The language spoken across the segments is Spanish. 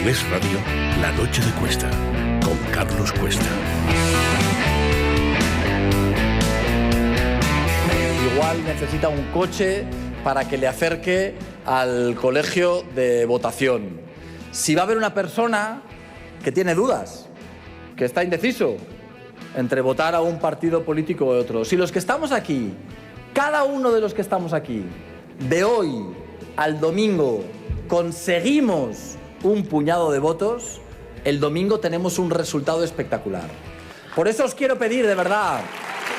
En Es Radio, La Noche de Cuesta, con Carlos Cuesta. Igual necesita un coche para que le acerque al colegio de votación. Si va a haber una persona que tiene dudas, que está indeciso entre votar a un partido político u otro, si los que estamos aquí, cada uno de los que estamos aquí, de hoy al domingo, conseguimos un puñado de votos, el domingo tenemos un resultado espectacular. Por eso os quiero pedir, de verdad...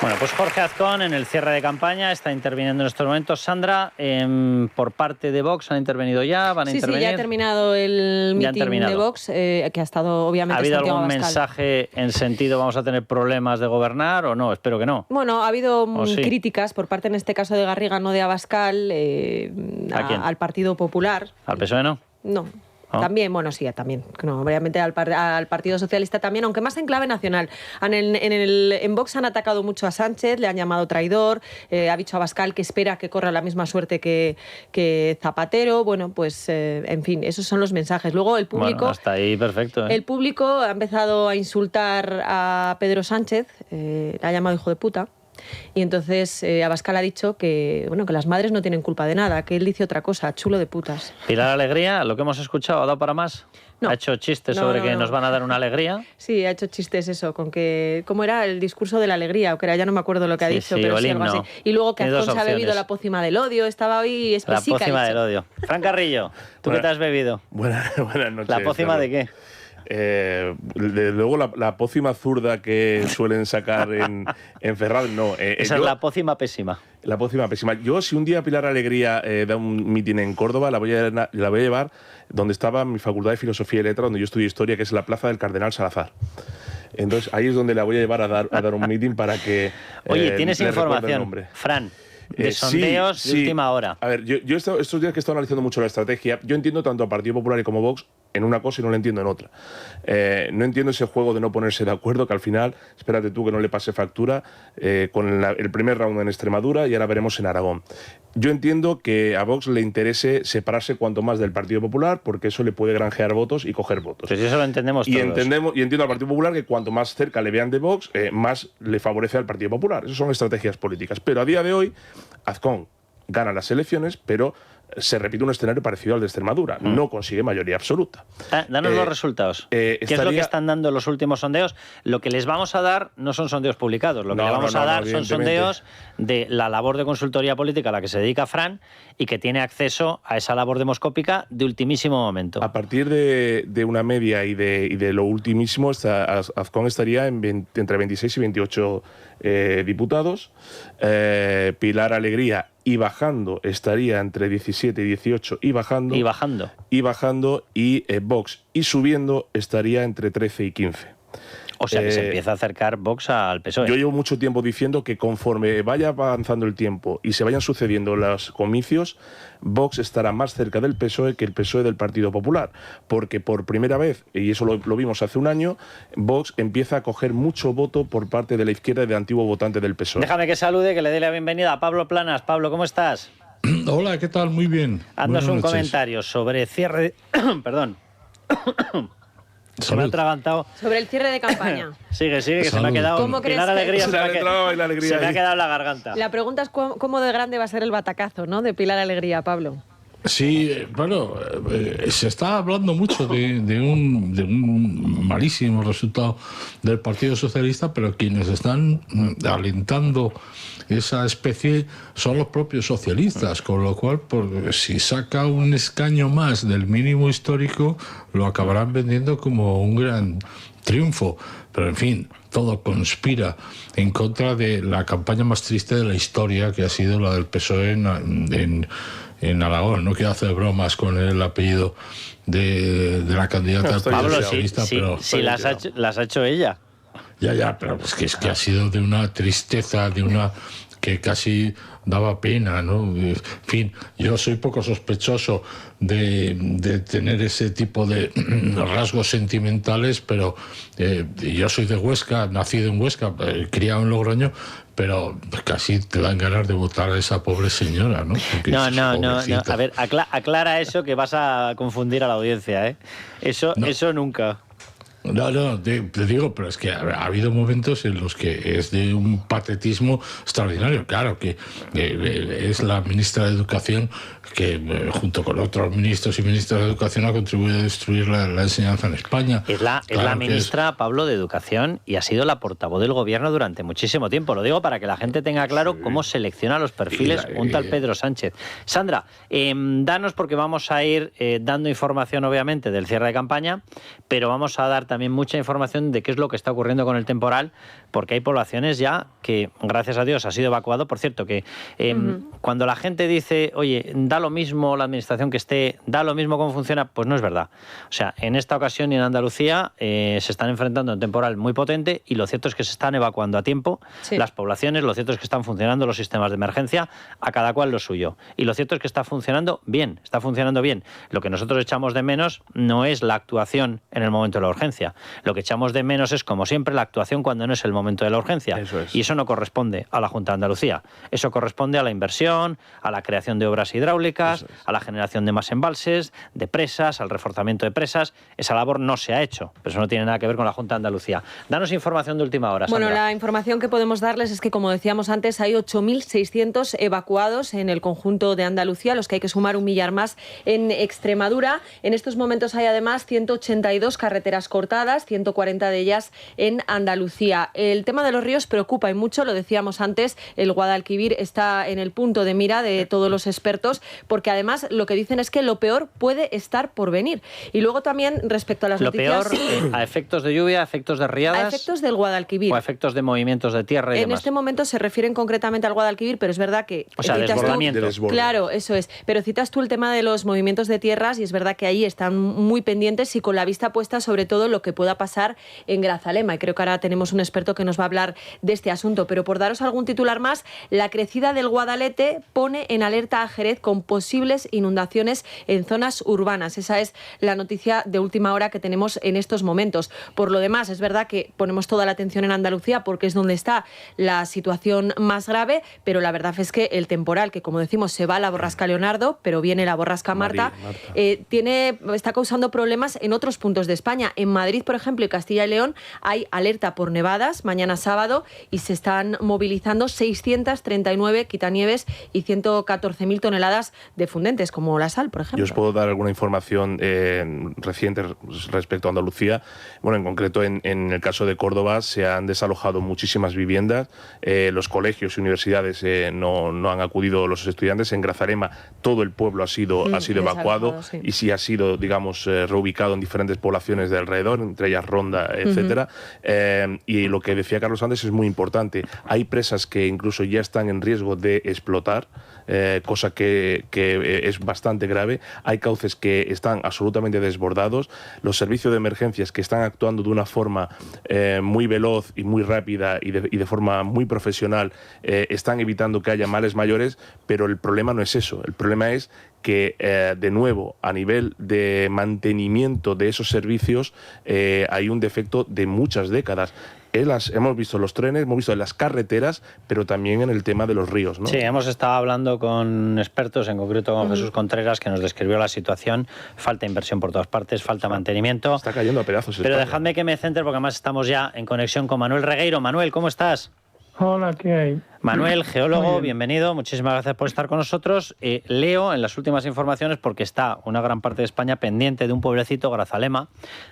Bueno, pues Jorge Azcón en el cierre de campaña está interviniendo en estos momentos. Sandra, por parte de Vox, ¿han intervenido ya? ¿Van a intervenir? Sí, ya ha terminado el mitin de Vox, que ha estado obviamente... ¿Ha habido Santiago algún Abascal. mensaje en sentido vamos a tener problemas de gobernar o no? Espero que no. Bueno, ha habido sí? críticas por parte, en este caso de Garriga, no de Abascal, al Partido Popular. ¿Al PSOE no? No. ¿Oh? También, bueno, sí, también. No, obviamente al Partido Socialista también, aunque más en clave nacional. En Vox han atacado mucho a Sánchez, le han llamado traidor, ha dicho a Abascal que espera que corra la misma suerte que Zapatero. Bueno, pues, en fin, esos son los mensajes. Luego el público... Bueno, hasta ahí perfecto. El público ha empezado a insultar a Pedro Sánchez, le ha llamado hijo de puta. Y entonces Abascal ha dicho que las madres no tienen culpa de nada, que él dice otra cosa, chulo de putas. Pilar Alegría, lo que hemos escuchado, ¿ha dado para más? No. ¿Ha hecho chistes sobre que nos van a dar una alegría? Sí, ha hecho chistes eso, con que... ¿Cómo era? El discurso de la alegría, o que era, ya no me acuerdo lo que ha dicho, pero sí, algo así. Y luego que Azcón se ha bebido la pócima del odio, estaba hoy específica. La pócima del odio. Fran Carrillo, ¿tú qué te has bebido? Buenas noches. ¿La pócima Carlos. de qué? Luego la pócima zurda que suelen sacar en Ferral, no. Esa es la pócima pésima. La pócima pésima. Yo, si un día Pilar Alegría da un mitin en Córdoba, la voy a llevar donde estaba mi Facultad de Filosofía y Letras, donde yo estudié Historia, que es la Plaza del Cardenal Salazar. Entonces, ahí es donde la voy a llevar a dar un mitin para que... Oye, ¿tienes información, Fran? De sondeos de última hora. A ver, yo estos días que he estado analizando mucho la estrategia, yo entiendo tanto a Partido Popular como Vox en una cosa y no lo entiendo en otra. No entiendo ese juego de no ponerse de acuerdo, que al final, espérate tú que no le pase factura, con el primer round en Extremadura y ahora veremos en Aragón. Yo entiendo que a Vox le interese separarse cuanto más del Partido Popular, porque eso le puede granjear votos y coger votos. Pues eso lo entendemos todos. Y entiendo al Partido Popular que cuanto más cerca le vean de Vox, más le favorece al Partido Popular. Esas son estrategias políticas. Pero a día de hoy, Azcón gana las elecciones, pero se repite un escenario parecido al de Extremadura. No consigue mayoría absoluta. Danos los resultados. ¿Qué es lo que están dando los últimos sondeos? Lo que les vamos a dar no son sondeos publicados. Lo que les vamos a dar son sondeos de la labor de consultoría política a la que se dedica Fran y que tiene acceso a esa labor demoscópica de ultimísimo momento. A partir de una media y de lo ultimísimo, Azcón estaría entre 26 y 28 diputados. Pilar Alegría y bajando estaría entre 17 y 18 y bajando. Y Vox y subiendo estaría entre 13 y 15. O sea que se empieza a acercar Vox al PSOE. Yo llevo mucho tiempo diciendo que conforme vaya avanzando el tiempo y se vayan sucediendo los comicios, Vox estará más cerca del PSOE que el PSOE del Partido Popular. Porque por primera vez, y eso lo vimos hace un año, Vox empieza a coger mucho voto por parte de la izquierda y de antiguo votante del PSOE. Déjame que salude, que le dé la bienvenida a Pablo Planas. Pablo, ¿cómo estás? Hola, ¿qué tal? Muy bien. Haznos un comentario sobre cierre... Perdón. Se me ha atragantado. Sobre el cierre de campaña. Sigue, que se me ha quedado... ¿Cómo crees Pilar Alegría se me ha quedado en la garganta. La pregunta es cómo de grande va a ser el batacazo, ¿no?, de Pilar Alegría, Pablo. Sí, bueno, se está hablando mucho de un malísimo resultado del Partido Socialista, pero quienes están alentando esa especie son los propios socialistas, con lo cual, si saca un escaño más del mínimo histórico, lo acabarán vendiendo como un gran triunfo. Pero en fin, todo conspira en contra de la campaña más triste de la historia, que ha sido la del PSOE en Aragón. No quiero hacer bromas con el apellido de la candidata del Partido Socialista, pero sí, las ha hecho ella. Ya, pero es que ha sido de una tristeza, que casi daba pena, ¿no? En fin, yo soy poco sospechoso de tener ese tipo de rasgos sentimentales, pero yo soy de Huesca, nacido en Huesca, criado en Logroño, pero casi te dan ganas de votar a esa pobre señora, ¿no? No. A ver, aclara eso, que vas a confundir a la audiencia, ¿eh? Eso nunca. No, te digo, pero es que ha habido momentos en los que es de un patetismo extraordinario. Claro que es la ministra de Educación que, junto con otros ministros y ministras de Educación, ha contribuido a destruir la enseñanza en España. Es la ministra, Pablo, de Educación, y ha sido la portavoz del Gobierno durante muchísimo tiempo. Lo digo para que la gente tenga claro cómo selecciona los perfiles un tal Pedro Sánchez. Sandra, danos, porque vamos a ir dando información, obviamente, del cierre de campaña, pero vamos a dar también mucha información de qué es lo que está ocurriendo con el temporal, porque hay poblaciones ya que, gracias a Dios, ha sido evacuado. Por cierto, que cuando la gente dice, oye, da lo mismo la administración que esté, da lo mismo cómo funciona, pues no es verdad. O sea, en esta ocasión y en Andalucía se están enfrentando a un temporal muy potente, y lo cierto es que se están evacuando a tiempo las poblaciones, lo cierto es que están funcionando los sistemas de emergencia, a cada cual lo suyo. Y lo cierto es que está funcionando bien, Lo que nosotros echamos de menos no es la actuación en el momento de la urgencia. Lo que echamos de menos es, como siempre, la actuación cuando no es el momento de la urgencia. Eso es. Y eso no corresponde a la Junta de Andalucía. Eso corresponde a la inversión, a la creación de obras hidráulicas, a la generación de más embalses, de presas, al reforzamiento de presas. Esa labor no se ha hecho, pero eso no tiene nada que ver con la Junta de Andalucía. Danos información de última hora, Sandra. Bueno, la información que podemos darles es que, como decíamos antes, hay 8.600 evacuados en el conjunto de Andalucía, los que hay que sumar un millar más en Extremadura. En estos momentos hay además 182 carreteras cortadas, 140 de ellas en Andalucía. El tema de los ríos preocupa y mucho, lo decíamos antes, el Guadalquivir está en el punto de mira de todos los expertos, porque además lo que dicen es que lo peor puede estar por venir. Y luego también, respecto a las noticias... Lo peor, a efectos de lluvia, a efectos de riadas... A efectos del Guadalquivir. O a efectos de movimientos de tierra y en demás. este momento se refieren concretamente al Guadalquivir, pero es verdad que... O sea, desbordamiento. Claro, eso es. Pero citas tú el tema de los movimientos de tierras, y es verdad que ahí están muy pendientes y con la vista puesta sobre todo en lo que pueda pasar en Grazalema. Y creo que ahora tenemos un experto que nos va a hablar de este asunto. Pero por daros algún titular más, la crecida del Guadalete pone en alerta a Jerez con posibles inundaciones en zonas urbanas. Esa es la noticia de última hora que tenemos en estos momentos. Por lo demás, es verdad que ponemos toda la atención en Andalucía porque es donde está la situación más grave, pero la verdad es que el temporal, que como decimos se va a la borrasca Leonardo, pero viene la borrasca Marta, está causando problemas en otros puntos de España. En Madrid, por ejemplo, y Castilla y León, hay alerta por nevadas mañana sábado y se están movilizando 639 quitanieves y 114.000 toneladas de fundentes, como la sal, por ejemplo. Yo os puedo dar alguna información reciente respecto a Andalucía. Bueno, en concreto, en el caso de Córdoba se han desalojado muchísimas viviendas. Los colegios y universidades no han acudido los estudiantes. En Grazalema todo el pueblo ha sido evacuado, sí. Y sí ha sido, digamos, reubicado en diferentes poblaciones de alrededor, entre ellas Ronda, etcétera. Y lo que decía Carlos antes es muy importante. Hay presas que incluso ya están en riesgo de explotar, cosa que es bastante grave. Hay cauces que están absolutamente desbordados. Los servicios de emergencias, que están actuando de una forma muy veloz y muy rápida y de forma muy profesional, están evitando que haya males mayores, pero el problema no es eso. El problema es que, de nuevo, a nivel de mantenimiento de esos servicios, hay un defecto de muchas décadas. Hemos visto los trenes, hemos visto las carreteras, pero también en el tema de los ríos, ¿no? Sí, hemos estado hablando con expertos, en concreto con Jesús Contreras, que nos describió la situación. Falta inversión por todas partes, falta mantenimiento. Está cayendo a pedazos. Pero dejadme que me centre, porque además estamos ya en conexión con Manuel Regueiro. Manuel, ¿cómo estás? Hola, ¿qué hay? Manuel, geólogo, bienvenido, muchísimas gracias por estar con nosotros. Leo en las últimas informaciones, porque está una gran parte de España pendiente de un pueblecito, Grazalema.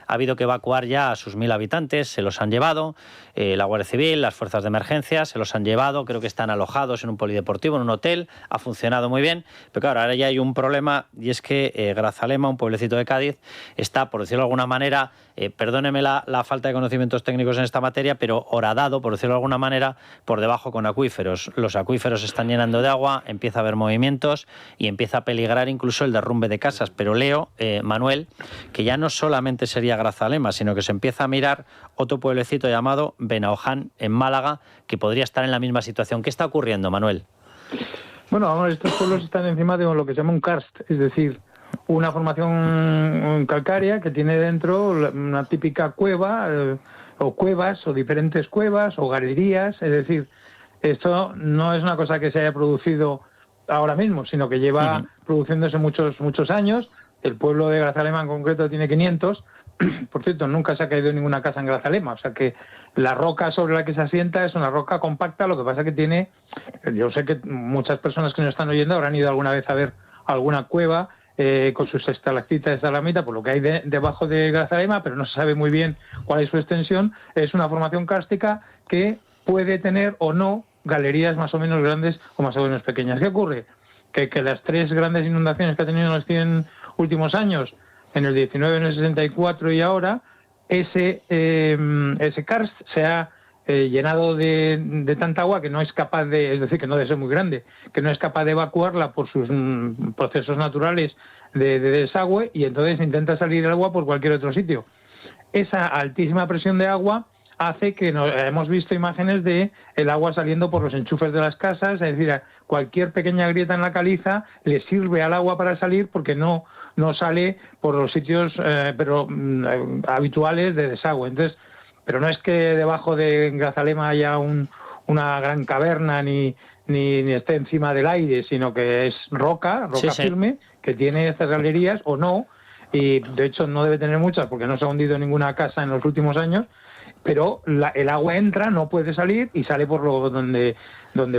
Ha habido que evacuar ya a sus 1.000 habitantes, se los han llevado, la Guardia Civil, las fuerzas de emergencia, se los han llevado, creo que están alojados en un polideportivo, en un hotel, ha funcionado muy bien, pero claro, ahora ya hay un problema, y es que Grazalema, un pueblecito de Cádiz, está, por decirlo de alguna manera, perdóneme la falta de conocimientos técnicos en esta materia, pero horadado, por decirlo de alguna manera, por debajo con acuíferos acuíferos. Los acuíferos se están llenando de agua, empieza a haber movimientos y empieza a peligrar incluso el derrumbe de casas. Pero leo, Manuel, que ya no solamente sería Grazalema, sino que se empieza a mirar otro pueblecito llamado Benaoján, en Málaga, que podría estar en la misma situación. ¿Qué está ocurriendo, Manuel? Bueno, vamos, estos pueblos están encima de lo que se llama un karst, es decir, una formación calcárea que tiene dentro una típica cueva, o cuevas, o diferentes cuevas, o galerías. Es decir, esto no es una cosa que se haya producido ahora mismo, sino que lleva produciéndose muchos años. El pueblo de Grazalema en concreto tiene 500. Por cierto, nunca se ha caído ninguna casa en Grazalema, o sea que la roca sobre la que se asienta es una roca compacta. Lo que pasa que tiene, yo sé que muchas personas que nos están oyendo habrán ido alguna vez a ver alguna cueva con sus estalactitas y estalagmitas, por lo que hay debajo de Grazalema, pero no se sabe muy bien cuál es su extensión. Es una formación kárstica que puede tener o no galerías más o menos grandes o más o menos pequeñas. ¿Qué ocurre? Que las 3 grandes inundaciones que ha tenido en los 100 últimos años, en el 19, en el 64 y ahora, ese karst se ha llenado de tanta agua que no es capaz de, es decir, que no debe ser muy grande, que no es capaz de evacuarla por sus procesos naturales de desagüe, y entonces intenta salir el agua por cualquier otro sitio. Esa altísima presión de agua hace que hemos visto imágenes de el agua saliendo por los enchufes de las casas, es decir, cualquier pequeña grieta en la caliza le sirve al agua para salir, porque no sale por los sitios habituales de desagüe. Entonces, pero no es que debajo de Grazalema haya una gran caverna ni esté encima del aire, sino que es roca firme, que tiene estas galerías o no, y de hecho no debe tener muchas porque no se ha hundido ninguna casa en los últimos años, pero el agua entra, no puede salir y sale por donde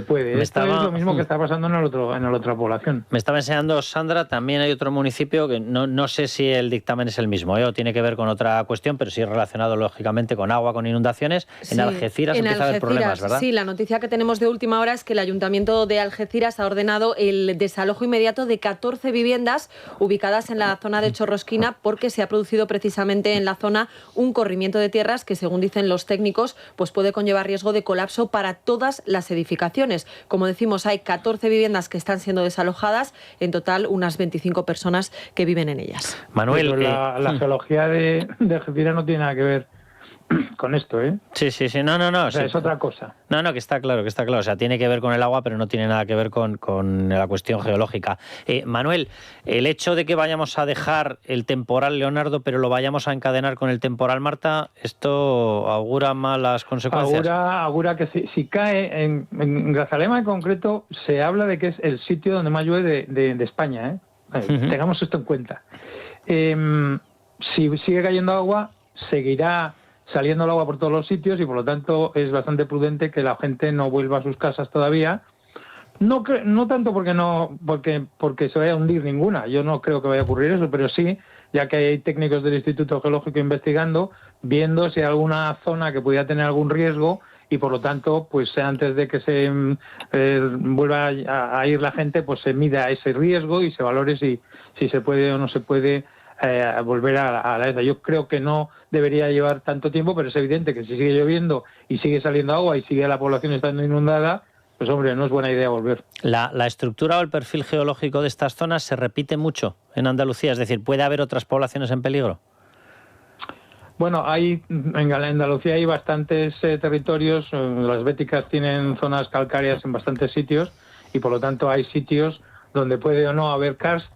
puede. Esto es lo mismo que está pasando en la otra población. Me estaba enseñando Sandra, también hay otro municipio que no sé si el dictamen es el mismo, o tiene que ver con otra cuestión, pero sí relacionado lógicamente con agua, con inundaciones. Sí, en Algeciras empieza a haber problemas, ¿verdad? Sí, la noticia que tenemos de última hora es que el Ayuntamiento de Algeciras ha ordenado el desalojo inmediato de 14 viviendas ubicadas en la zona de Chorrosquina, porque se ha producido precisamente en la zona un corrimiento de tierras que, según dicen los técnicos, pues puede conllevar riesgo de colapso para todas las edificaciones. Como decimos, hay 14 viviendas que están siendo desalojadas, en total unas 25 personas que viven en ellas. Manuel, la geología de Algeciras no tiene nada que ver con esto, ¿eh? Sí, no. O sea, es otra cosa. No, que está claro. O sea, tiene que ver con el agua, pero no tiene nada que ver con la cuestión geológica. Manuel, el hecho de que vayamos a dejar el temporal Leonardo, pero lo vayamos a encadenar con el temporal Marta, ¿esto augura malas consecuencias? Augura que si cae en Grazalema en concreto, se habla de que es el sitio donde más llueve de España, ¿eh? Tengamos esto en cuenta. Si sigue cayendo agua, seguirá saliendo el agua por todos los sitios, y por lo tanto es bastante prudente que la gente no vuelva a sus casas todavía. No tanto porque se vaya a hundir ninguna, yo no creo que vaya a ocurrir eso, pero sí, ya que hay técnicos del Instituto Geológico investigando, viendo si hay alguna zona que pudiera tener algún riesgo, y por lo tanto, pues antes de que se vuelva a ir la gente, pues se mida ese riesgo y se valore si se puede o no se puede volver a la ESA. Yo creo que no debería llevar tanto tiempo, pero es evidente que si sigue lloviendo y sigue saliendo agua y sigue la población estando inundada, pues hombre, no es buena idea volver. ¿La estructura o el perfil geológico de estas zonas se repite mucho en Andalucía? Es decir, ¿puede haber otras poblaciones en peligro? Bueno, en Andalucía hay bastantes territorios. Las béticas tienen zonas calcáreas en bastantes sitios, y por lo tanto hay sitios donde puede o no haber karst.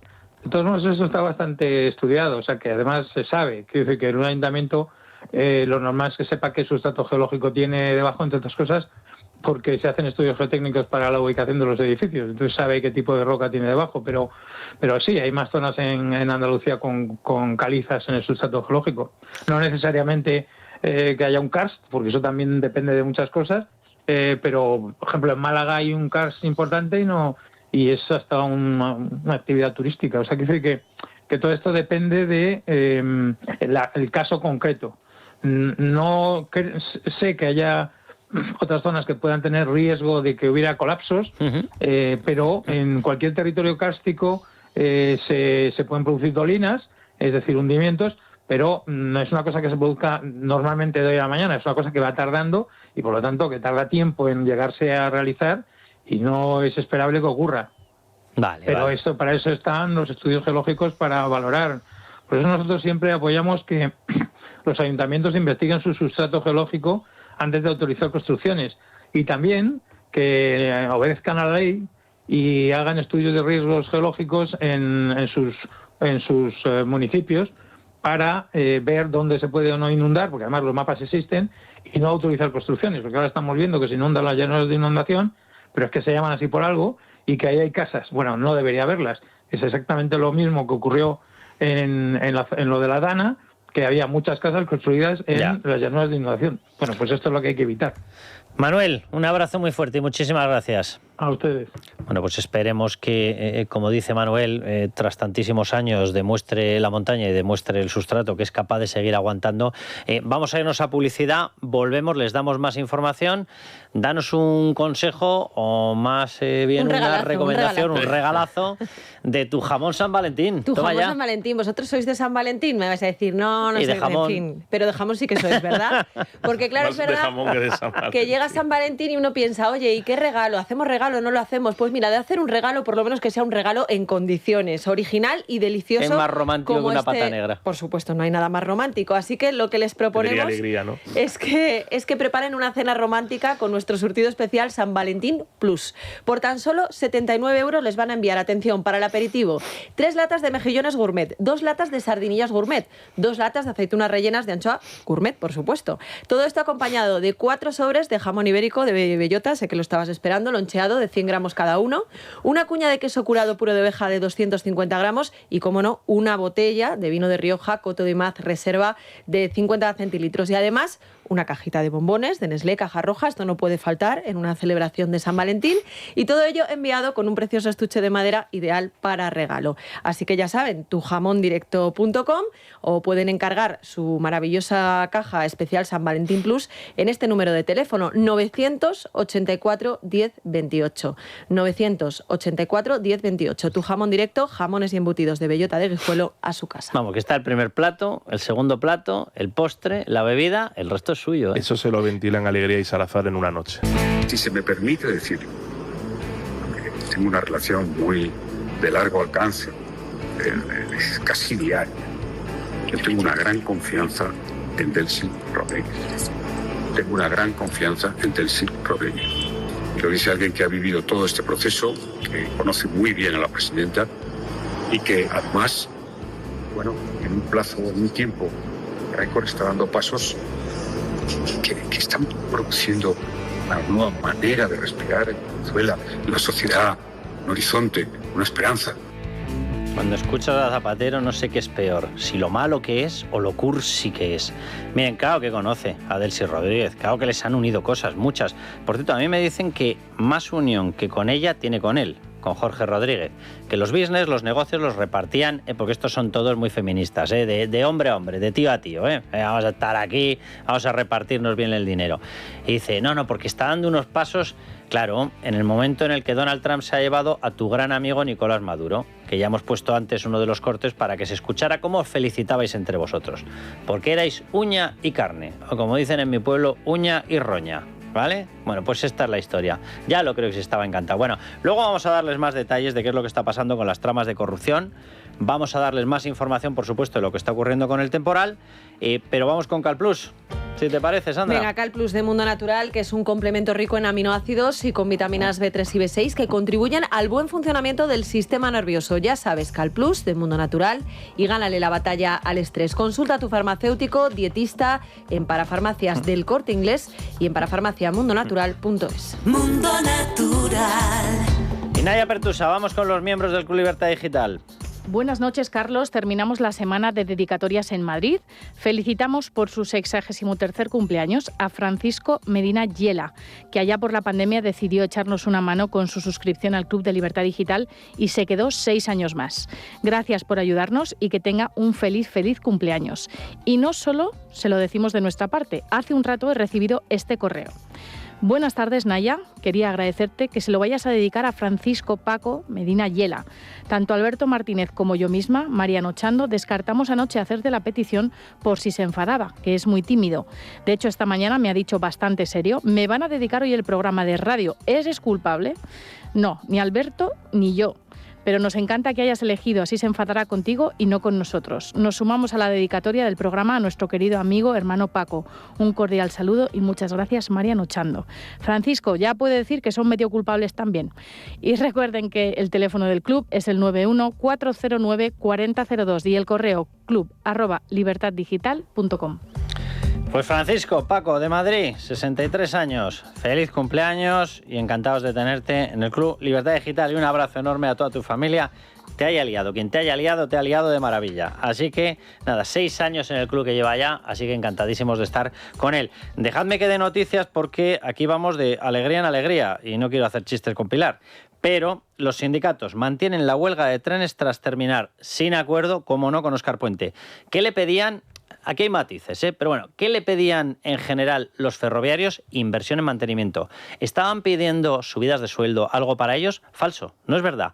De todos modos, eso está bastante estudiado, o sea que además se sabe que en un ayuntamiento lo normal es que sepa qué sustrato geológico tiene debajo, entre otras cosas, porque se hacen estudios geotécnicos para la ubicación de los edificios, entonces sabe qué tipo de roca tiene debajo, pero sí, hay más zonas en Andalucía con calizas en el sustrato geológico. No necesariamente que haya un karst, porque eso también depende de muchas cosas, pero, por ejemplo, en Málaga hay un karst importante y es hasta una actividad turística. O sea, que todo esto depende de el caso concreto. No sé que haya otras zonas que puedan tener riesgo de que hubiera colapsos, pero en cualquier territorio kárstico se pueden producir dolinas, es decir, hundimientos, pero no es una cosa que se produzca normalmente de hoy a la mañana, es una cosa que va tardando y por lo tanto que tarda tiempo en llegarse a realizar y no es esperable que ocurra. Pero para eso están los estudios geológicos, para valorar. Por eso nosotros siempre apoyamos que los ayuntamientos investiguen su sustrato geológico antes de autorizar construcciones y también que obedezcan a la ley y hagan estudios de riesgos geológicos en sus municipios para ver dónde se puede o no inundar, porque además los mapas existen, y no autorizar construcciones, porque ahora estamos viendo que se inundan las llanuras de inundación, pero es que se llaman así por algo, y que ahí hay casas. Bueno, no debería haberlas. Es exactamente lo mismo que ocurrió en lo de la Dana, que había muchas casas construidas en las llanuras de inundación. Bueno, pues esto es lo que hay que evitar. Manuel, un abrazo muy fuerte y muchísimas gracias. A ustedes. Bueno, pues esperemos que, como dice Manuel, tras tantísimos años demuestre la montaña y demuestre el sustrato que es capaz de seguir aguantando. Vamos a irnos a publicidad, volvemos, les damos más información. Danos un consejo o más bien una recomendación, un regalazo de tu jamón San Valentín. Tu jamón San Valentín. ¿Vosotros sois de San Valentín? Me vais a decir, no soy de jamón. Pero de jamón sí que sois, ¿verdad? Porque claro, es verdad que llega San Valentín y uno piensa, oye, ¿y qué regalo? ¿Hacemos regalo o no lo hacemos? Pues mira, de hacer un regalo, por lo menos que sea un regalo en condiciones, original y delicioso. Es más romántico que una pata negra. Por supuesto, no hay nada más romántico. Así que lo que les proponemos alegría, ¿no? es que preparen una cena romántica con nuestro surtido especial San Valentín Plus. Por tan solo 79 € les van a enviar, atención, para el aperitivo, 3 latas de mejillones gourmet, 2 latas de sardinillas gourmet, 2 latas de aceitunas rellenas de anchoa gourmet, por supuesto. Todo esto acompañado de 4 sobres de jamón ibérico de bellota, sé que lo estabas esperando, loncheado de 100 gramos cada uno, una cuña de queso curado puro de oveja de 250 gramos y, como no, una botella de vino de Rioja Coto de Maz Reserva de 50 centilitros y además una cajita de bombones de Nestlé Caja Roja, esto no puede faltar en una celebración de San Valentín, y todo ello enviado con un precioso estuche de madera ideal para regalo. Así que ya saben, tujamondirecto.com, o pueden encargar su maravillosa caja especial San Valentín Plus en este número de teléfono 984 10 28. 984 10 28. Tu Jamón Directo, jamones y embutidos de bellota de Guijuelo a su casa. Vamos, que está el primer plato, el segundo plato, el postre, la bebida, el resto es suyo. Eso se lo ventilan Alegría y Salazar en una noche. Si se me permite decir, tengo una relación muy de largo alcance, casi diaria. Yo tengo una gran confianza en Delcy Rodríguez. Tengo una gran confianza en Delcy Rodríguez. Y lo dice alguien que ha vivido todo este proceso, que conoce muy bien a la presidenta y que además, bueno, en un plazo, en un tiempo récord, está dando pasos que están produciendo una nueva manera de respirar en Venezuela, una sociedad, un horizonte, una esperanza. Cuando escuchas a Zapatero no sé qué es peor, si lo malo que es o lo cursi que es. Miren, claro que conoce a Delcy Rodríguez, claro que les han unido cosas, muchas. Por cierto, a mí me dicen que más unión que con ella tiene con él, con Jorge Rodríguez, que los business, los negocios los repartían, porque estos son todos muy feministas, de hombre a hombre, de tío a tío, vamos a estar aquí, vamos a repartirnos bien el dinero. Y dice, no, porque está dando unos pasos, claro, en el momento en el que Donald Trump se ha llevado a tu gran amigo Nicolás Maduro, que ya hemos puesto antes uno de los cortes para que se escuchara cómo os felicitabais entre vosotros, porque erais uña y carne, o como dicen en mi pueblo, uña y roña. ¿Vale? Bueno, pues esta es la historia. Ya lo creo que sí estaba encantado. Bueno, luego vamos a darles más detalles de qué es lo que está pasando con las tramas de corrupción. Vamos a darles más información, por supuesto, de lo que está ocurriendo con el temporal. Pero vamos con CalPlus. Si te parece, Sandra. Venga, CalPlus de Mundo Natural, que es un complemento rico en aminoácidos y con vitaminas B3 y B6 que contribuyen al buen funcionamiento del sistema nervioso. Ya sabes, CalPlus de Mundo Natural, y gánale la batalla al estrés. Consulta a tu farmacéutico, dietista, en Parafarmacias del Corte Inglés y en parafarmaciamundonatural.es. Mundo Natural. Y Naya Pertusa, vamos con los miembros del Club Libertad Digital. Buenas noches, Carlos. Terminamos la semana de dedicatorias en Madrid. Felicitamos por su 63º cumpleaños a Francisco Medina Yela, que allá por la pandemia decidió echarnos una mano con su suscripción al Club de Libertad Digital y se quedó 6 años más. Gracias por ayudarnos y que tenga un feliz cumpleaños. Y no solo se lo decimos de nuestra parte. Hace un rato he recibido este correo. Buenas tardes, Naya. Quería agradecerte que se lo vayas a dedicar a Francisco Paco Medina Yela. Tanto Alberto Martínez como yo misma, Mariano Chando, descartamos anoche hacerte la petición por si se enfadaba, que es muy tímido. De hecho, esta mañana me ha dicho bastante serio, me van a dedicar hoy el programa de radio. ¿Eres culpable? No, ni Alberto ni yo. Pero nos encanta que hayas elegido, así se enfadará contigo y no con nosotros. Nos sumamos a la dedicatoria del programa a nuestro querido amigo hermano Paco. Un cordial saludo y muchas gracias, Mariano Chando. Francisco, ya puede decir que son medio culpables también. Y recuerden que el teléfono del club es el 91-409-4002 y el correo club@libertaddigital.com. Pues Francisco Paco de Madrid, 63 años, feliz cumpleaños y encantados de tenerte en el Club Libertad Digital y un abrazo enorme a toda tu familia. Te haya liado, quien te haya liado de maravilla. Así que nada, 6 años en el club que lleva ya, así que encantadísimos de estar con él. Dejadme que dé noticias porque aquí vamos de alegría en alegría y no quiero hacer chistes con Pilar. Pero los sindicatos mantienen la huelga de trenes tras terminar sin acuerdo, como no, con Óscar Puente. ¿Qué le pedían? Aquí hay matices, pero bueno, ¿qué le pedían en general los ferroviarios? Inversión en mantenimiento. ¿Estaban pidiendo subidas de sueldo, algo para ellos? Falso, no es verdad.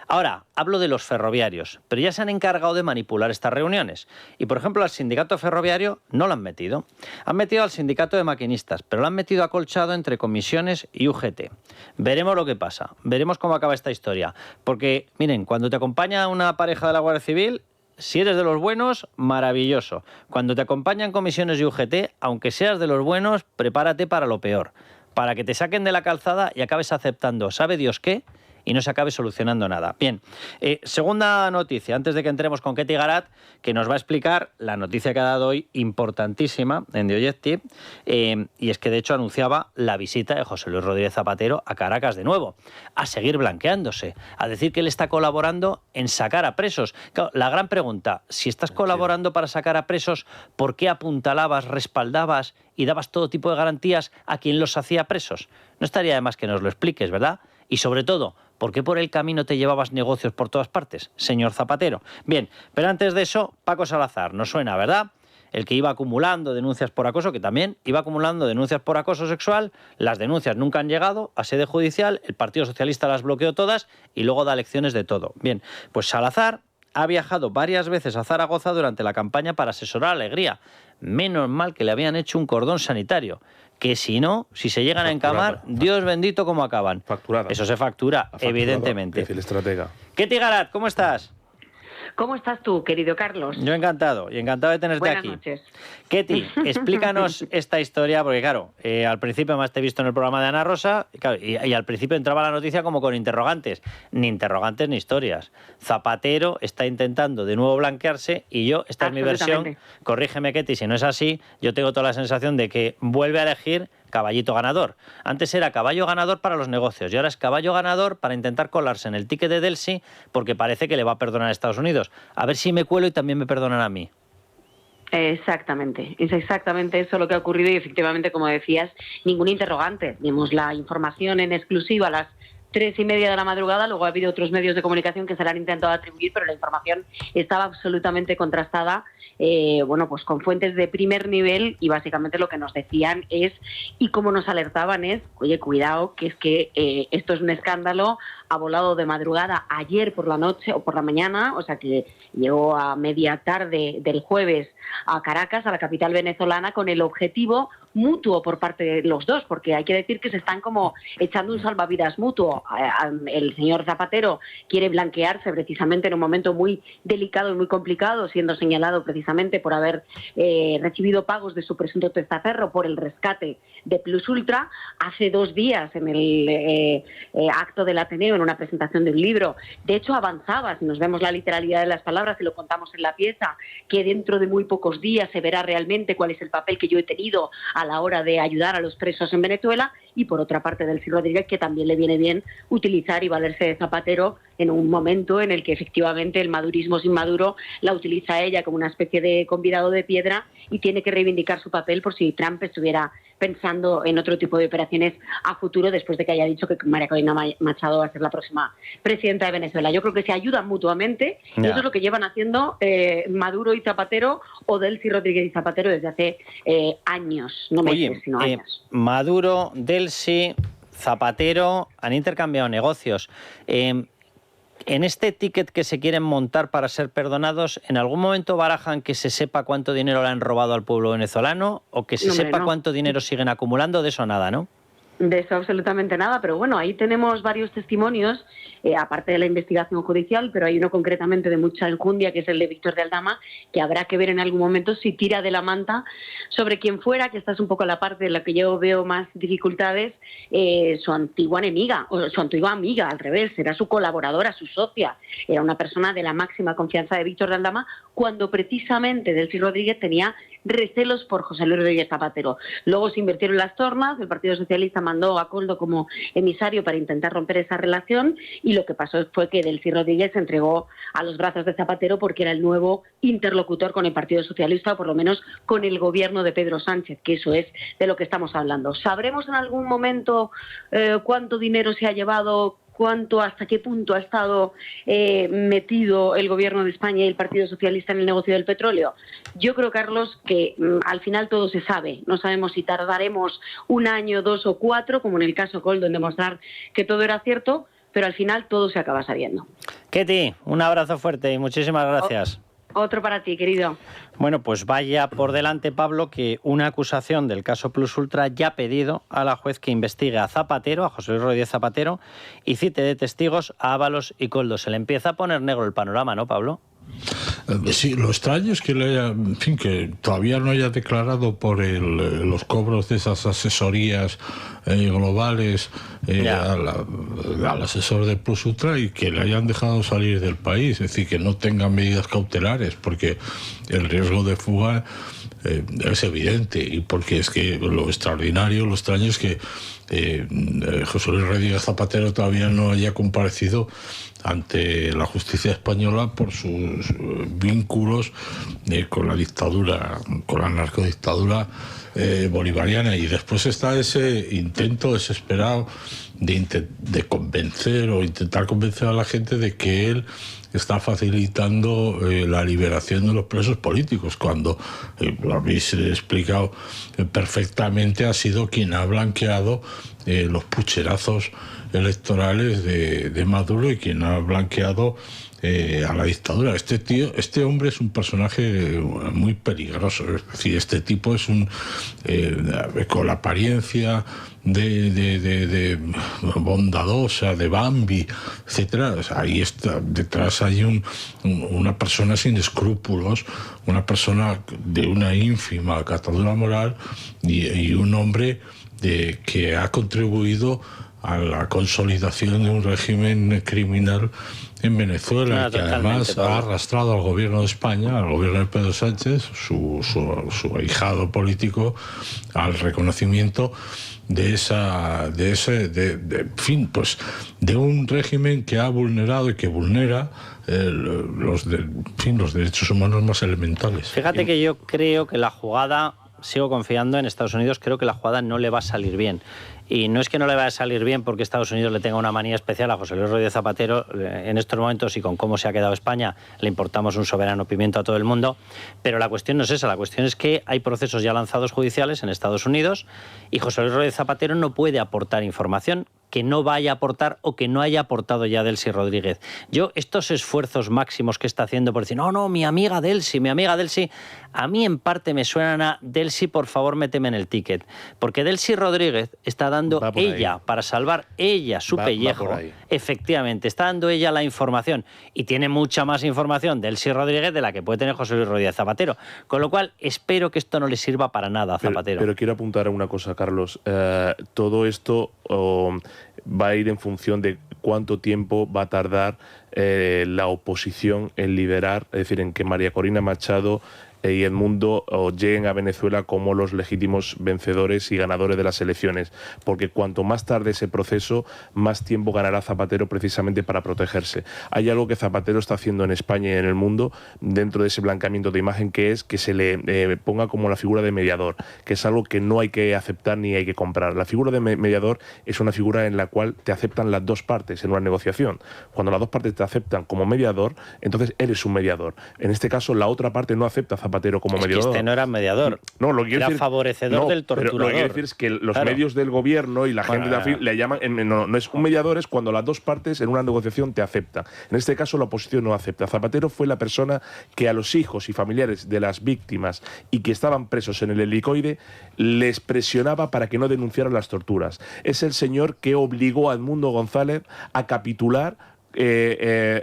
Ahora, hablo de los ferroviarios, pero ya se han encargado de manipular estas reuniones. Y, por ejemplo, al sindicato ferroviario no lo han metido. Han metido al sindicato de maquinistas, pero lo han metido acolchado entre comisiones y UGT. Veremos lo que pasa, veremos cómo acaba esta historia. Porque, miren, cuando te acompaña una pareja de la Guardia Civil, si eres de los buenos, maravilloso. Cuando te acompañan comisiones y UGT, aunque seas de los buenos, prepárate para lo peor. Para que te saquen de la calzada y acabes aceptando, ¿sabe Dios qué? Y no se acabe solucionando nada. Bien, segunda noticia, antes de que entremos con Ketty Garat, que nos va a explicar la noticia que ha dado hoy, importantísima, en The Objective, y es que de hecho anunciaba la visita de José Luis Rodríguez Zapatero a Caracas de nuevo, a seguir blanqueándose, a decir que él está colaborando en sacar a presos. Claro, la gran pregunta, si estás colaborando para sacar a presos, ¿por qué apuntalabas, respaldabas y dabas todo tipo de garantías a quien los hacía presos? No estaría de más que nos lo expliques, ¿verdad? Y sobre todo, ¿por qué por el camino te llevabas negocios por todas partes, señor Zapatero? Bien, pero antes de eso, Paco Salazar, nos suena, ¿verdad? El que iba acumulando denuncias por acoso, que también iba acumulando denuncias por acoso sexual, las denuncias nunca han llegado a sede judicial, el Partido Socialista las bloqueó todas y luego da lecciones de todo. Bien, pues Salazar ha viajado varias veces a Zaragoza durante la campaña para asesorar a Alegría. Menos mal que le habían hecho un cordón sanitario, que si no, si se llegan a encamar, Dios bendito cómo acaban. Facturada. Eso se factura, evidentemente. El estratega. Ketty Garat, ¿cómo estás? ¿Cómo estás tú, querido Carlos? Yo encantado, y encantado de tenerte Buenas aquí. Buenas noches. Ketty, explícanos esta historia, porque claro, al principio más te he visto en el programa de Ana Rosa, y al principio entraba la noticia como con interrogantes. Ni interrogantes ni historias. Zapatero está intentando de nuevo blanquearse, y yo, esta es mi versión, corrígeme Ketty, si no es así, yo tengo toda la sensación de que vuelve a elegir caballito ganador. Antes era caballo ganador para los negocios y ahora es caballo ganador para intentar colarse en el ticket de Delsi porque parece que le va a perdonar a Estados Unidos. A ver si me cuelo y también me perdonan a mí. Exactamente, es exactamente eso lo que ha ocurrido y efectivamente, como decías, ningún interrogante. Dimos la información en exclusiva a las 3:30 de la madrugada, luego ha habido otros medios de comunicación que se la han intentado atribuir, pero la información estaba absolutamente contrastada, pues con fuentes de primer nivel, y básicamente lo que nos decían es, y como nos alertaban es, oye, cuidado, que es que esto es un escándalo, ha volado de madrugada ayer por la noche o por la mañana, o sea que llegó a media tarde del jueves a Caracas, a la capital venezolana, con el objetivo mutuo por parte de los dos, porque hay que decir que se están como echando un salvavidas mutuo. El señor Zapatero quiere blanquearse precisamente en un momento muy delicado y muy complicado, siendo señalado precisamente por haber recibido pagos de su presunto testaferro por el rescate de Plus Ultra. Hace 2 días, en el acto del Ateneo, en una presentación de un libro, de hecho avanzaba, si nos vemos la literalidad de las palabras y lo contamos en la pieza, que dentro de muy pocos días se verá realmente cuál es el papel que yo he tenido a la hora de ayudar a los presos en Venezuela, y por otra parte Delcy Rodríguez, que también le viene bien utilizar y valerse de Zapatero en un momento en el que efectivamente el madurismo sin Maduro la utiliza ella como una especie de convidado de piedra y tiene que reivindicar su papel por si Trump estuviera pensando en otro tipo de operaciones a futuro después de que haya dicho que María Corina Machado va a ser la próxima presidenta de Venezuela. Yo creo que se ayudan mutuamente y eso es lo que llevan haciendo Maduro y Zapatero, o Delcy Rodríguez y Zapatero desde hace años, no meses, sino años. Maduro, Delcy, Zapatero han intercambiado negocios. En este ticket que se quieren montar para ser perdonados, ¿en algún momento barajan que se sepa cuánto dinero le han robado al pueblo venezolano o que se sepa cuánto dinero siguen acumulando? De eso nada, ¿no? De eso absolutamente nada, pero bueno, ahí tenemos varios testimonios, aparte de la investigación judicial, pero hay uno concretamente de mucha enjundia, que es el de Víctor de Aldama, que habrá que ver en algún momento si tira de la manta sobre quien fuera, que esta es un poco la parte en la que yo veo más dificultades, su antigua enemiga, o su antigua amiga, al revés, era su colaboradora, su socia, era una persona de la máxima confianza de Víctor de Aldama, cuando precisamente Delcy Rodríguez tenía recelos por José Luis Rodríguez Zapatero. Luego se invirtieron las tornas, el Partido Socialista mandó a Koldo como emisario para intentar romper esa relación y lo que pasó fue que Delcy Rodríguez se entregó a los brazos de Zapatero porque era el nuevo interlocutor con el Partido Socialista, o por lo menos con el gobierno de Pedro Sánchez, que eso es de lo que estamos hablando. ¿Sabremos en algún momento cuánto dinero se ha llevado, hasta qué punto ha estado metido el Gobierno de España y el Partido Socialista en el negocio del petróleo? Yo creo, Carlos, que al final todo se sabe. No sabemos si tardaremos 1 año, 2 o 4, como en el caso Koldo, en demostrar que todo era cierto, pero al final todo se acaba sabiendo. Ketty, un abrazo fuerte y muchísimas gracias. Otro para ti, querido. Bueno, pues vaya por delante, Pablo, que una acusación del caso Plus Ultra ya ha pedido a la juez que investigue a Zapatero, a José Luis Rodríguez Zapatero, y cite de testigos a Ábalos y Koldo. Se le empieza a poner negro el panorama, ¿no, Pablo? Sí, lo extraño es que le haya, en fin, que todavía no haya declarado por los cobros de esas asesorías globales al asesor de Plus Ultra y que le hayan dejado salir del país, es decir, que no tengan medidas cautelares, porque el riesgo de fuga es evidente, y porque es que lo extraordinario, lo extraño es que José Luis Rodríguez Zapatero todavía no haya comparecido ante la justicia española por sus vínculos con la dictadura, con la narcodictadura bolivariana. Y después está ese intento desesperado de convencer o intentar convencer a la gente de que él está facilitando la liberación de los presos políticos, cuando, lo habéis explicado perfectamente, ha sido quien ha blanqueado los pucherazos electorales de Maduro y quien ha blanqueado a la dictadura. Este hombre es un personaje muy peligroso. Es decir, este tipo es con la apariencia de bondadosa, de Bambi, etcétera. O sea, ahí está, detrás hay una persona sin escrúpulos, una persona de una ínfima catadura moral y un hombre que ha contribuido a la consolidación de un régimen criminal en Venezuela, que además ha arrastrado al gobierno de España, al gobierno de Pedro Sánchez, su ahijado político, al reconocimiento de un régimen que ha vulnerado y que vulnera los derechos humanos más elementales. Fíjate que yo creo que la jugada, sigo confiando en Estados Unidos, creo que la jugada no le va a salir bien. Y no es que no le vaya a salir bien porque Estados Unidos le tenga una manía especial a José Luis Rodríguez Zapatero. En estos momentos, y con cómo se ha quedado España, le importamos un soberano pimiento a todo el mundo. Pero la cuestión no es esa, la cuestión es que hay procesos ya lanzados judiciales en Estados Unidos y José Luis Rodríguez Zapatero no puede aportar información que no vaya a aportar o que no haya aportado ya Delcy Rodríguez. Yo, estos esfuerzos máximos que está haciendo por decir, no, mi amiga Delcy, a mí en parte me suenan a Delcy, por favor, méteme en el ticket. Porque Delcy Rodríguez está dando ella, para salvar ella su pellejo, efectivamente, está dando ella la información. Y tiene mucha más información Delcy Rodríguez de la que puede tener José Luis Rodríguez Zapatero. Con lo cual, espero que esto no le sirva para nada a Zapatero. Pero quiero apuntar a una cosa, Carlos. Todo esto va a ir en función de cuánto tiempo va a tardar la oposición en liberar, es decir, en que María Corina Machado y Edmundo lleguen a Venezuela como los legítimos vencedores y ganadores de las elecciones, porque cuanto más tarde ese proceso, más tiempo ganará Zapatero precisamente para protegerse. Hay algo que Zapatero está haciendo en España y en el mundo dentro de ese blanqueamiento de imagen, que es que se le ponga como la figura de mediador, que es algo que no hay que aceptar ni hay que comprar. La figura de mediador es una figura en la cual te aceptan las dos partes en una negociación. Cuando las dos partes te aceptan como mediador, entonces eres un mediador. En este caso, la otra parte no acepta a Zapatero como mediador. Que este no era mediador, no, lo que era decir, favorecedor del torturador. Lo que quiero decir es que los medios del gobierno y la gente de la FIL le llaman... No es un mediador, es cuando las dos partes en una negociación te aceptan. En este caso, la oposición no acepta. Zapatero fue la persona que a los hijos y familiares de las víctimas y que estaban presos en el Helicoide les presionaba para que no denunciaran las torturas. Es el señor que obligó a Edmundo González a capitular,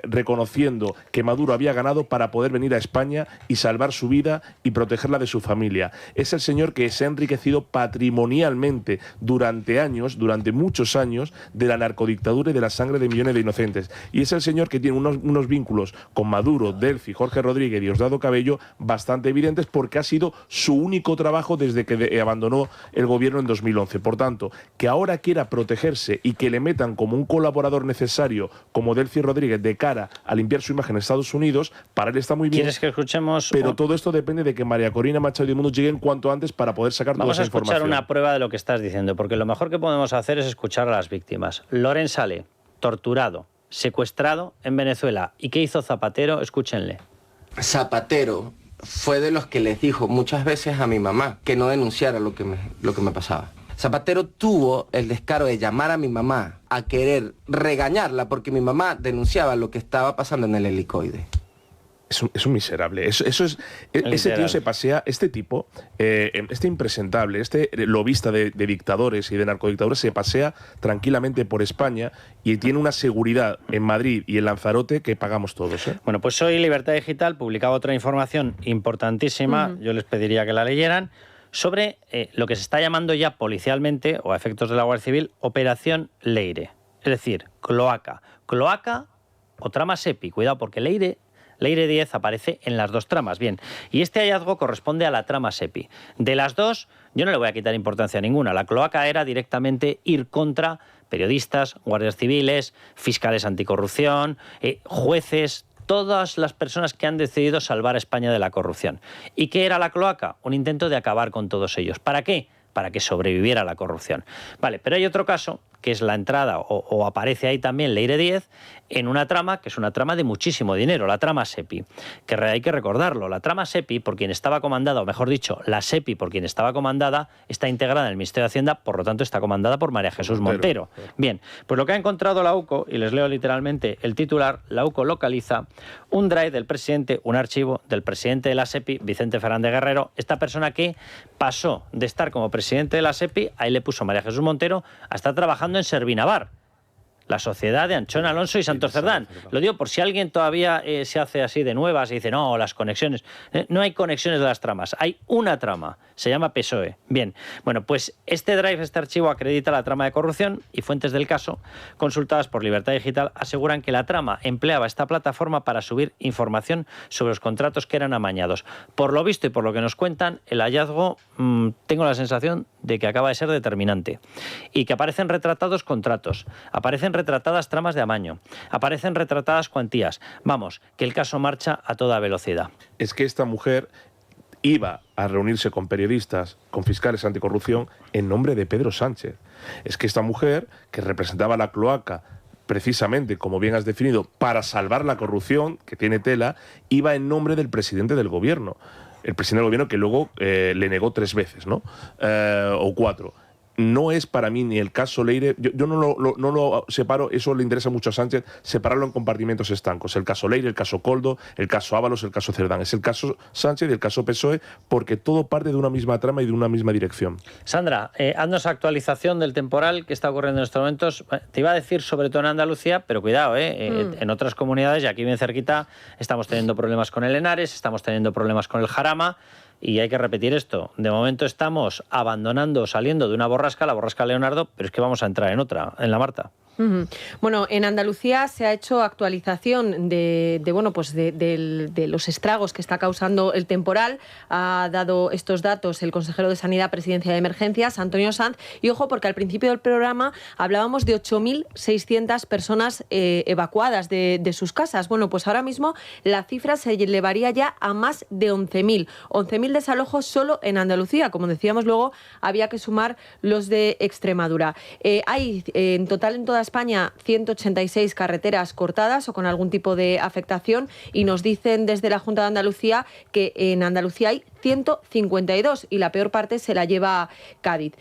reconociendo que Maduro había ganado para poder venir a España y salvar su vida y protegerla de su familia. Es el señor que se ha enriquecido patrimonialmente durante años, durante muchos años, de la narcodictadura y de la sangre de millones de inocentes. Y es el señor que tiene unos vínculos con Maduro, Delfi, Jorge Rodríguez y Diosdado Cabello bastante evidentes, porque ha sido su único trabajo desde que abandonó el gobierno en 2011. Por tanto, que ahora quiera protegerse y que le metan como un colaborador necesario, como Delfi Rodríguez, de cara a limpiar su imagen en Estados Unidos, para él está muy bien. ¿Quieres que escuchemos? Pero todo esto depende de que María Corina Machado y Edmundo lleguen cuanto antes para poder sacar toda esa información. Vamos a escuchar una prueba de lo que estás diciendo, porque lo mejor que podemos hacer es escuchar a las víctimas. Loren Sale, torturado, secuestrado en Venezuela. ¿Y qué hizo Zapatero? Escúchenle. Zapatero fue de los que les dijo muchas veces a mi mamá que no denunciara lo que me pasaba. Zapatero tuvo el descaro de llamar a mi mamá a querer regañarla porque mi mamá denunciaba lo que estaba pasando en el Helicoide. Es un miserable. Ese tío se pasea, este tipo, este impresentable, este lobista de dictadores y de narcodictadores se pasea tranquilamente por España y tiene una seguridad en Madrid y en Lanzarote que pagamos todos. Bueno, pues hoy Libertad Digital publicaba otra información importantísima, yo les pediría que la leyeran, sobre lo que se está llamando ya policialmente, o a efectos de la Guardia Civil, Operación Leire. Es decir, cloaca. Cloaca o trama SEPI. Cuidado, porque Leire 10 aparece en las dos tramas. Bien, y este hallazgo corresponde a la trama SEPI. De las dos, yo no le voy a quitar importancia a ninguna. La cloaca era directamente ir contra periodistas, guardias civiles, fiscales anticorrupción, jueces, todas las personas que han decidido salvar a España de la corrupción. ¿Y qué era la cloaca? Un intento de acabar con todos ellos. ¿Para qué? Para que sobreviviera la corrupción. Vale, pero hay otro caso, que es la entrada, o aparece ahí también Leire 10, en una trama que es una trama de muchísimo dinero, la trama SEPI. Que hay que recordarlo, la trama SEPI, por quien estaba comandada, o mejor dicho, la SEPI por quien estaba comandada, está integrada en el Ministerio de Hacienda, por lo tanto está comandada por María Jesús Montero. Bien, pues lo que ha encontrado la UCO, y les leo literalmente el titular, la UCO localiza un drive del presidente, un archivo del presidente de la SEPI, Vicente Fernández Guerrero, esta persona que pasó de estar como presidente de la SEPI, ahí le puso María Jesús Montero, a estar trabajando en Servinavar, la sociedad de Anchón Alonso y Santos Cerdán. Lo digo por si alguien todavía se hace así de nuevas y dice, no, las conexiones. No hay conexiones de las tramas, hay una trama, se llama PSOE. Bien, bueno, pues este drive, este archivo acredita la trama de corrupción y fuentes del caso, consultadas por Libertad Digital, aseguran que la trama empleaba esta plataforma para subir información sobre los contratos que eran amañados. Por lo visto y por lo que nos cuentan, el hallazgo, tengo la sensación de que acaba de ser determinante y que aparecen retratados contratos, aparecen retratadas tramas de amaño, aparecen retratadas cuantías. Vamos, que el caso marcha a toda velocidad. Es que esta mujer iba a reunirse con periodistas, con fiscales anticorrupción, en nombre de Pedro Sánchez. Es que esta mujer, que representaba la cloaca, precisamente, como bien has definido, para salvar la corrupción, que tiene tela, iba en nombre del presidente del gobierno. El presidente del gobierno que luego le negó 3 veces, ¿no? O 4. No es para mí ni el caso Leire, yo no lo separo, eso le interesa mucho a Sánchez, separarlo en compartimentos estancos. El caso Leire, el caso Coldo, el caso Ábalos, el caso Cerdán. Es el caso Sánchez y el caso PSOE, porque todo parte de una misma trama y de una misma dirección. Sandra, haznos actualización del temporal que está ocurriendo en estos momentos. Te iba a decir sobre todo en Andalucía, pero cuidado, en otras comunidades, y aquí bien cerquita, estamos teniendo problemas con el Henares, estamos teniendo problemas con el Jarama. Y hay que repetir esto. De momento estamos abandonando, saliendo de una borrasca, la borrasca Leonardo, pero es que vamos a entrar en otra, en la Marta. Bueno, en Andalucía se ha hecho actualización de los estragos que está causando el temporal. Ha dado estos datos el consejero de Sanidad, Presidencia de Emergencias, Antonio Sanz. Y ojo, porque al principio del programa hablábamos de 8.600 personas evacuadas de sus casas. Bueno, pues ahora mismo la cifra se elevaría ya a más de 11.000. 11.000 desalojos solo en Andalucía. Como decíamos luego, había que sumar los de Extremadura. Hay en total en toda España 186 carreteras cortadas o con algún tipo de afectación, y nos dicen desde la Junta de Andalucía que en Andalucía hay 152 y la peor parte se la lleva Cádiz.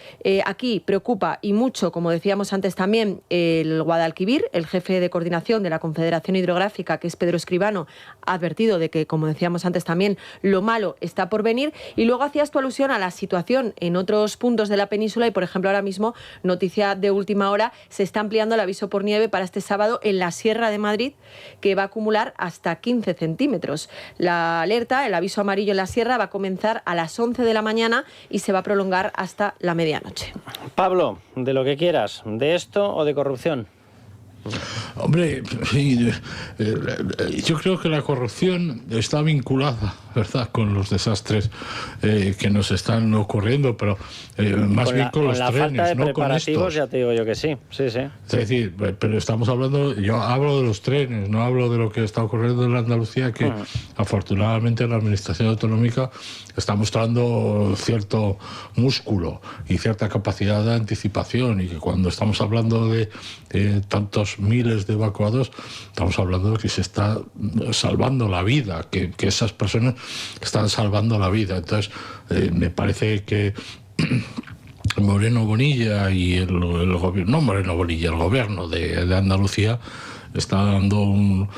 Aquí preocupa y mucho, como decíamos antes también, el Guadalquivir. El jefe de coordinación de la Confederación Hidrográfica, que es Pedro Escribano, ha advertido de que, como decíamos antes también, lo malo está por venir. Y luego hacías tu alusión a la situación en otros puntos de la península y, por ejemplo, ahora mismo, noticia de última hora, se está ampliando el aviso por nieve para este sábado en la Sierra de Madrid, que va a acumular hasta 15 centímetros. La alerta, el aviso amarillo en la Sierra, va a comenzar a las 11 de la mañana y se va a prolongar hasta la medianoche. Pablo, de lo que quieras, ¿de esto o de corrupción? Hombre, sí, yo creo que la corrupción está vinculada, ¿verdad?, con los desastres que nos están ocurriendo, pero más bien con los trenes, falta de no preparativos, con estos. Ya te digo yo que sí. Es decir, pero estamos hablando, yo hablo de los trenes, no hablo de lo que está ocurriendo en Andalucía, que afortunadamente la Administración Autonómica está mostrando cierto músculo y cierta capacidad de anticipación, y que cuando estamos hablando de tantos miles de evacuados, estamos hablando de que se está salvando la vida, que esas personas están salvando la vida. Entonces, me parece que Moreno Bonilla y el gobierno, no Moreno Bonilla, el gobierno de Andalucía está dando un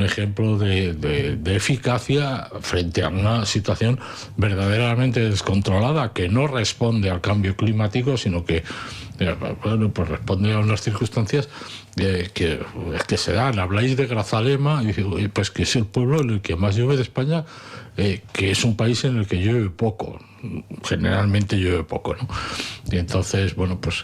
ejemplo de eficacia frente a una situación verdaderamente descontrolada, que no responde al cambio climático, sino que pues responde a unas circunstancias que se dan. Habláis de Grazalema, y pues que es el pueblo en el que más llueve de España, que es un país en el que llueve poco. Generalmente llueve poco, ¿no? Y entonces, bueno, pues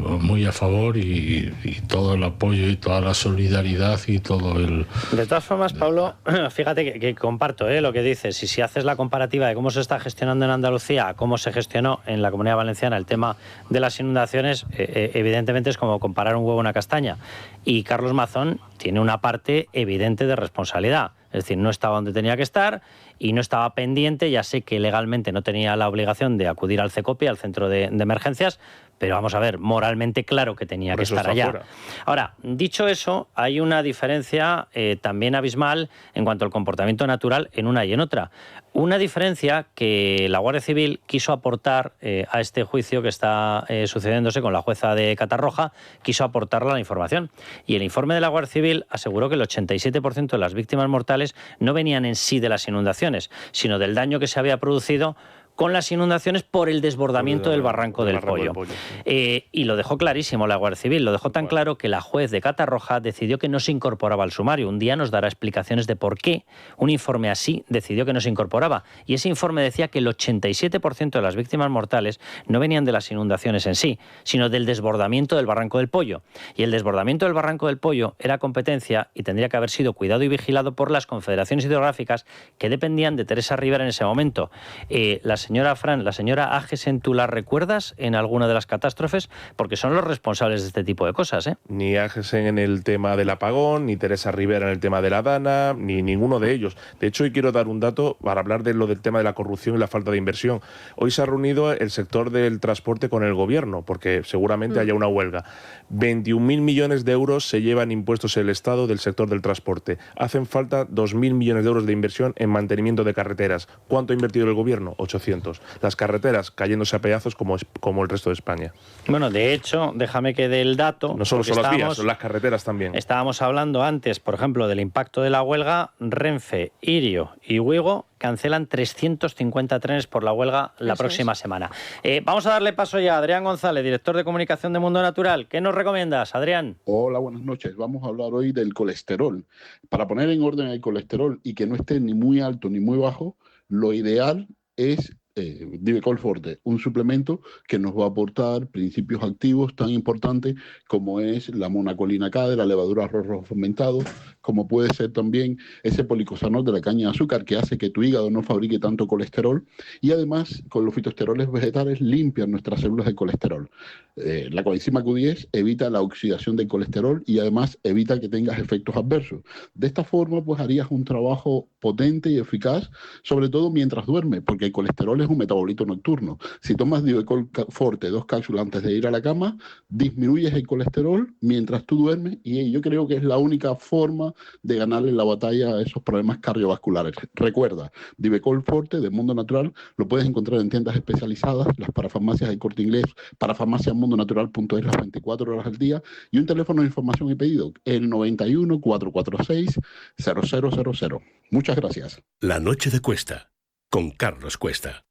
muy a favor, y todo el apoyo y toda la solidaridad y todo el... De todas formas, Pablo, fíjate que comparto lo que dices, y si haces la comparativa de cómo se está gestionando en Andalucía a cómo se gestionó en la Comunidad Valenciana el tema de las inundaciones, evidentemente es como comparar un huevo a una castaña. Y Carlos Mazón tiene una parte evidente de responsabilidad. Es decir, no estaba donde tenía que estar y no estaba pendiente. Ya sé que legalmente no tenía la obligación de acudir al CECOPI, al centro de emergencias, pero vamos a ver, moralmente claro que tenía que estar allá. Fuera. Ahora, dicho eso, hay una diferencia también abismal en cuanto al comportamiento natural en una y en otra. Una diferencia que la Guardia Civil quiso aportar a este juicio que está sucediéndose con la jueza de Catarroja, quiso aportarla la información. Y el informe de la Guardia Civil aseguró que el 87% de las víctimas mortales no venían en sí de las inundaciones, sino del daño que se había producido con las inundaciones por el desbordamiento del Barranco del Pollo. Y lo dejó clarísimo la Guardia Civil, lo dejó tan claro que la juez de Catarroja decidió que no se incorporaba al sumario. Un día nos dará explicaciones de por qué un informe así decidió que no se incorporaba. Y ese informe decía que el 87% de las víctimas mortales no venían de las inundaciones en sí, sino del desbordamiento del Barranco del Pollo. Y el desbordamiento del Barranco del Pollo era competencia y tendría que haber sido cuidado y vigilado por las confederaciones hidrográficas que dependían de Teresa Rivera en ese momento. La señora Agesen, ¿tú la recuerdas en alguna de las catástrofes? Porque son los responsables de este tipo de cosas, ¿eh? Ni Agesen en el tema del apagón, ni Teresa Rivera en el tema de la Dana, ni ninguno de ellos. De hecho, hoy quiero dar un dato para hablar de lo del tema de la corrupción y la falta de inversión. Hoy se ha reunido el sector del transporte con el gobierno, porque seguramente haya una huelga. 21.000 millones de euros se llevan impuestos el Estado del sector del transporte. Hacen falta 2.000 millones de euros de inversión en mantenimiento de carreteras. ¿Cuánto ha invertido el gobierno? 800. Las carreteras cayéndose a pedazos como el resto de España. Bueno, de hecho, déjame que dé el dato. No solo son las vías, son las carreteras también. Estábamos hablando antes, por ejemplo, del impacto de la huelga. Renfe, Irio y Wigo cancelan 350 trenes por la huelga la próxima semana. Vamos a darle paso ya a Adrián González, director de comunicación de Mundo Natural. ¿Qué nos recomiendas, Adrián? Hola, buenas noches. Vamos a hablar hoy del colesterol. Para poner en orden el colesterol y que no esté ni muy alto ni muy bajo, lo ideal es Divecol Forte, un suplemento que nos va a aportar principios activos tan importantes como es la monacolina K de la levadura arroz rojo fermentado, como puede ser también ese policosanol de la caña de azúcar que hace que tu hígado no fabrique tanto colesterol, y además con los fitoesteroles vegetales limpian nuestras células de colesterol. La coenzima Q10 evita la oxidación del colesterol y además evita que tengas efectos adversos. De esta forma pues harías un trabajo potente y eficaz, sobre todo mientras duermes, porque el colesterol es un metabolito nocturno. Si tomas Divecol Forte 2 cápsulas antes de ir a la cama, disminuyes el colesterol mientras tú duermes, y yo creo que es la única forma de ganarle la batalla a esos problemas cardiovasculares. Recuerda, Divecol Forte de Mundo Natural lo puedes encontrar en tiendas especializadas, las parafarmacias del Corte Inglés, parafarmaciamundonatural.es las 24 horas al día, y un teléfono de información y pedido, el 91 446 0000. Muchas gracias. La noche de Cuesta, con Carlos Cuesta.